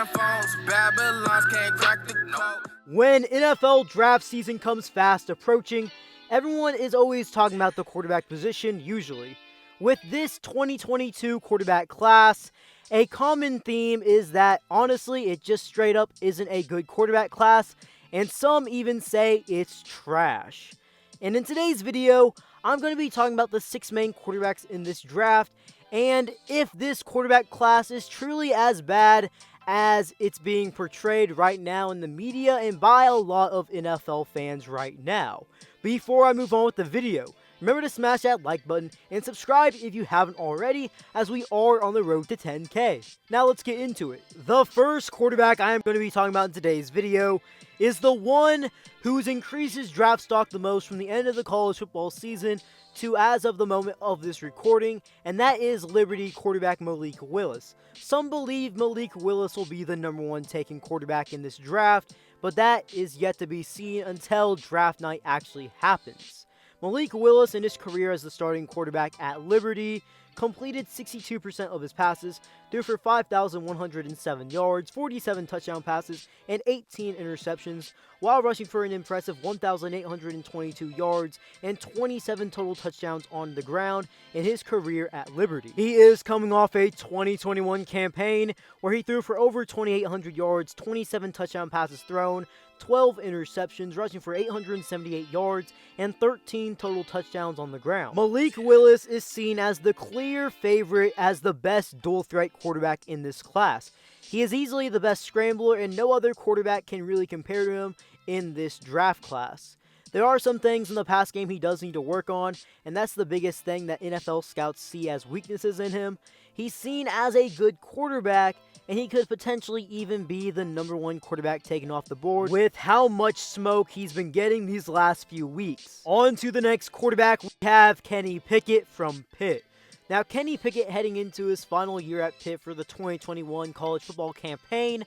phones, Babylons can't crack the code. When NFL draft season comes fast approaching, everyone is always talking about the quarterback position, usually. With this 2022 quarterback class, a common theme is that, honestly, it just straight up isn't a good quarterback class, and some even say it's trash. And in today's video, I'm going to be talking about the 6 main quarterbacks in this draft, and if this quarterback class is truly as bad as it's being portrayed right now in the media and by a lot of NFL fans right now. Before I move on with the video, remember to smash that like button and subscribe if you haven't already, as we are on the road to 10K. Now let's get into it. The first quarterback I am going to be talking about in today's video is the one who's increased his draft stock the most from the end of the college football season to as of the moment of this recording, and that is Liberty quarterback Malik Willis. Some believe Malik Willis will be the number 1 taken quarterback in this draft, but that is yet to be seen until draft night actually happens. Malik Willis in his career as the starting quarterback at Liberty completed 62% of his passes, threw for 5,107 yards, 47 touchdown passes, and 18 interceptions, while rushing for an impressive 1,822 yards and 27 total touchdowns on the ground in his career at Liberty. He is coming off a 2021 campaign where he threw for over 2,800 yards, 27 touchdown passes thrown, 12 interceptions, rushing for 878 yards, and 13 total touchdowns on the ground. Malik Willis is seen as the clear favorite as the best dual-threat quarterback in this class. He is easily the best scrambler, and no other quarterback can really compare to him in this draft class. There are some things in the pass game he does need to work on, and that's the biggest thing that NFL scouts see as weaknesses in him. He's seen as a good quarterback, and he could potentially even be the number 1 quarterback taken off the board with how much smoke he's been getting these last few weeks. On to the next quarterback, we have Kenny Pickett from Pitt. Now, Kenny Pickett, heading into his final year at Pitt for the 2021 college football campaign,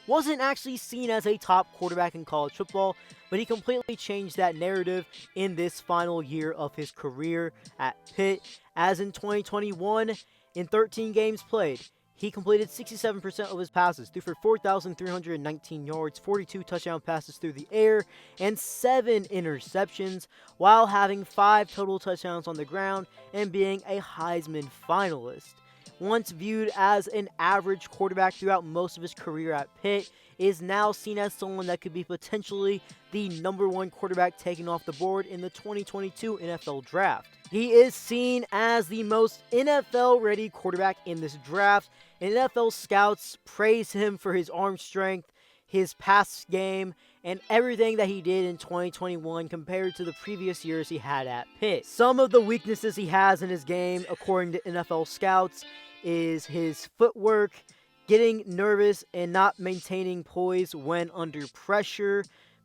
wasn't actually seen as a top quarterback in college football, but he completely changed that narrative in this final year of his career at Pitt, as in 2021, in 13 games played, he completed 67% of his passes, threw for 4,319 yards, 42 touchdown passes through the air, and 7 interceptions, while having 5 total touchdowns on the ground and being a Heisman finalist. Once viewed as an average quarterback throughout most of his career at Pitt, is now seen as someone that could be potentially the number 1 quarterback taken off the board in the 2022 NFL Draft. He is seen as the most NFL-ready quarterback in this draft, and NFL scouts praise him for his arm strength, his pass game, and everything that he did in 2021 compared to the previous years he had at Pitt. Some of the weaknesses he has in his game, according to NFL scouts, is his footwork, getting nervous and not maintaining poise when under pressure,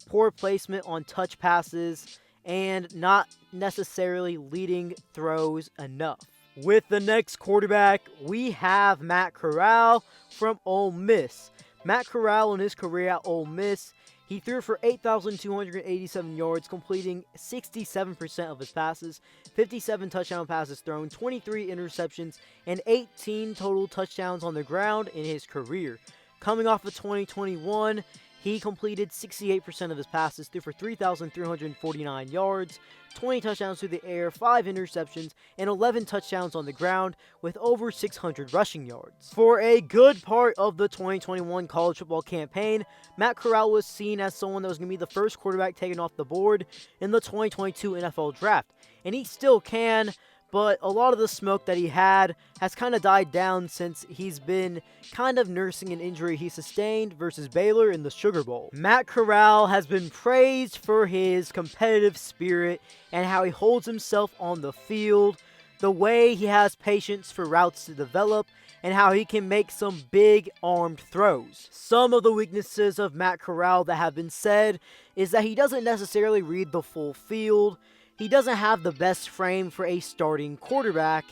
poor placement on touch passes, and not necessarily leading throws enough. With the next quarterback, we have Matt Corral from Ole Miss. Matt Corral in his career at Ole Miss, he threw for 8,287 yards, completing 67% of his passes, 57 touchdown passes thrown, 23 interceptions, and 18 total touchdowns on the ground in his career. Coming off of 2021, he completed 68% of his passes, threw for 3,349 yards, 20 touchdowns through the air, 5 interceptions, and 11 touchdowns on the ground with over 600 rushing yards. For a good part of the 2021 college football campaign, Matt Corral was seen as someone that was going to be the first quarterback taken off the board in the 2022 NFL Draft. And he still can, but a lot of the smoke that he had has kind of died down since he's been kind of nursing an injury he sustained versus Baylor in the Sugar Bowl. Matt Corral has been praised for his competitive spirit and how he holds himself on the field, the way he has patience for routes to develop, and how he can make some big armed throws. Some of the weaknesses of Matt Corral that have been said is that he doesn't necessarily read the full field, he doesn't have the best frame for a starting quarterback,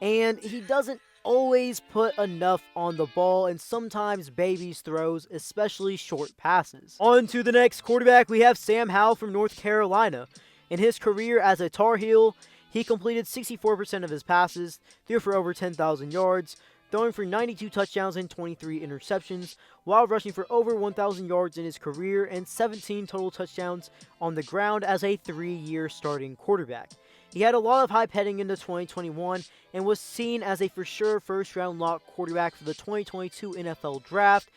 and he doesn't always put enough on the ball and sometimes babies throws, especially short passes. On to the next quarterback, we have Sam Howell from North Carolina. In his career as a Tar Heel, he completed 64% of his passes, threw for over 10,000 yards, throwing for 92 touchdowns and 23 interceptions, while rushing for over 1,000 yards in his career and 17 total touchdowns on the ground as a 3-year starting quarterback. He had a lot of hype heading into 2021 and was seen as a for sure first-round lock quarterback for the 2022 NFL Draft,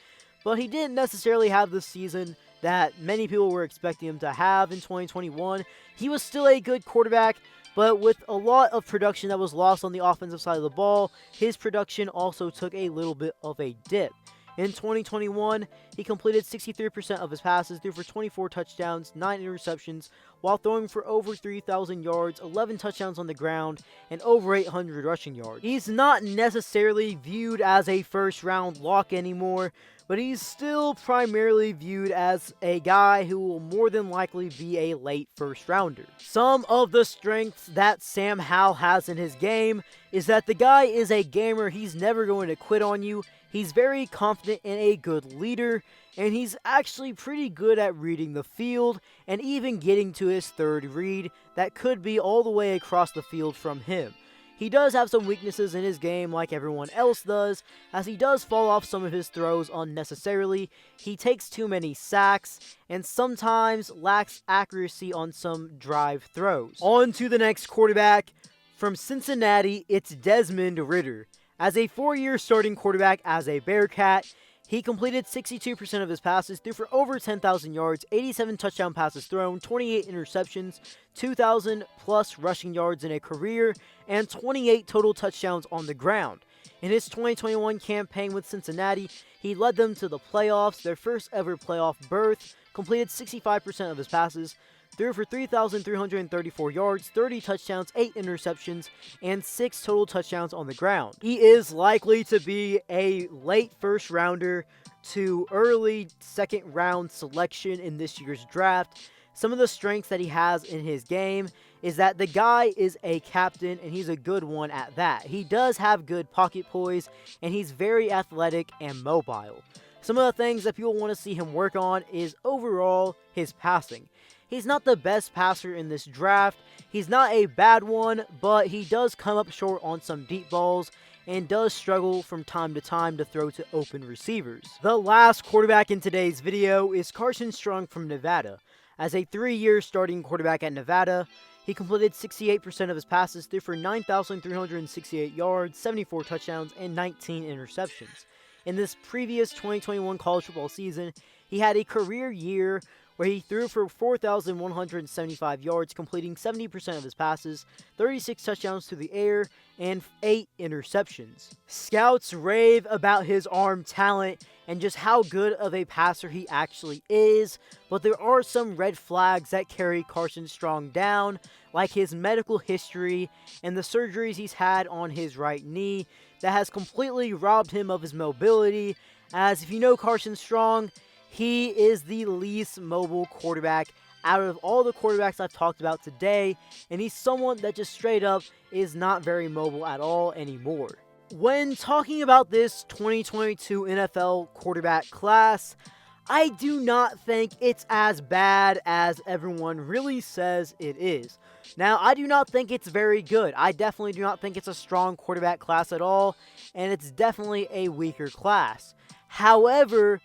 but he didn't necessarily have the season that many people were expecting him to have in 2021. He was still a good quarterback, but with a lot of production that was lost on the offensive side of the ball, his production also took a little bit of a dip. In 2021, he completed 63% of his passes, threw for 24 touchdowns, 9 interceptions, while throwing for over 3,000 yards, 11 touchdowns on the ground, and over 800 rushing yards. He's not necessarily viewed as a first-round lock anymore, but he's still primarily viewed as a guy who will more than likely be a late first-rounder. Some of the strengths that Sam Howell has in his game is that the guy is a gamer. He's never going to quit on you. He's very confident and a good leader, and he's actually pretty good at reading the field and even getting to his third read that could be all the way across the field from him. He does have some weaknesses in his game like everyone else does, as he does fall off some of his throws unnecessarily, he takes too many sacks, and sometimes lacks accuracy on some drive throws. On to the next quarterback. From Cincinnati, it's Desmond Ridder. As a 4-year starting quarterback as a Bearcat, he completed 62% of his passes, threw for over 10,000 yards, 87 touchdown passes thrown, 28 interceptions, 2,000 plus rushing yards in a career, and 28 total touchdowns on the ground. In his 2021 campaign with Cincinnati, he led them to the playoffs, their first ever playoff berth, completed 65% of his passes, threw for 3,334 yards, 30 touchdowns, 8 interceptions, and 6 total touchdowns on the ground. He is likely to be a late first rounder to early second round selection in this year's draft. Some of the strengths that he has in his game is that the guy is a captain, and he's a good one at that. He does have good pocket poise, and he's very athletic and mobile. Some of the things that people want to see him work on is overall his passing. He's not the best passer in this draft. He's not a bad one, but he does come up short on some deep balls and does struggle from time to time to throw to open receivers. The last quarterback in today's video is Carson Strong from Nevada. As a 3-year starting quarterback at Nevada, he completed 68% of his passes, threw for 9,368 yards, 74 touchdowns, and 19 interceptions. In this previous 2021 college football season, he had a career year where he threw for 4,175 yards, completing 70% of his passes, 36 touchdowns through the air, and 8 interceptions. Scouts rave about his arm talent and just how good of a passer he actually is, but there are some red flags that carry Carson Strong down, like his medical history and the surgeries he's had on his right knee that has completely robbed him of his mobility, as if you know Carson Strong, he is the least mobile quarterback out of all the quarterbacks I've talked about today, and he's someone that just straight up is not very mobile at all anymore. When talking about this 2022 NFL quarterback class, I do not think it's as bad as everyone really says it is. Now, I do not think it's very good. I definitely do not think it's a strong quarterback class at all, and it's definitely a weaker class. However,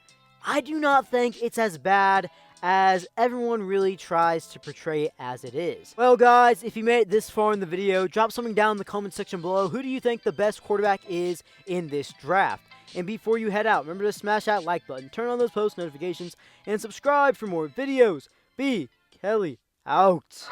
I do not think it's as bad as everyone really tries to portray it as it is. Well, guys, if you made it this far in the video, drop something down in the comment section below. Who do you think the best quarterback is in this draft? And before you head out, remember to smash that like button, turn on those post notifications, and subscribe for more videos. B. Kelly out.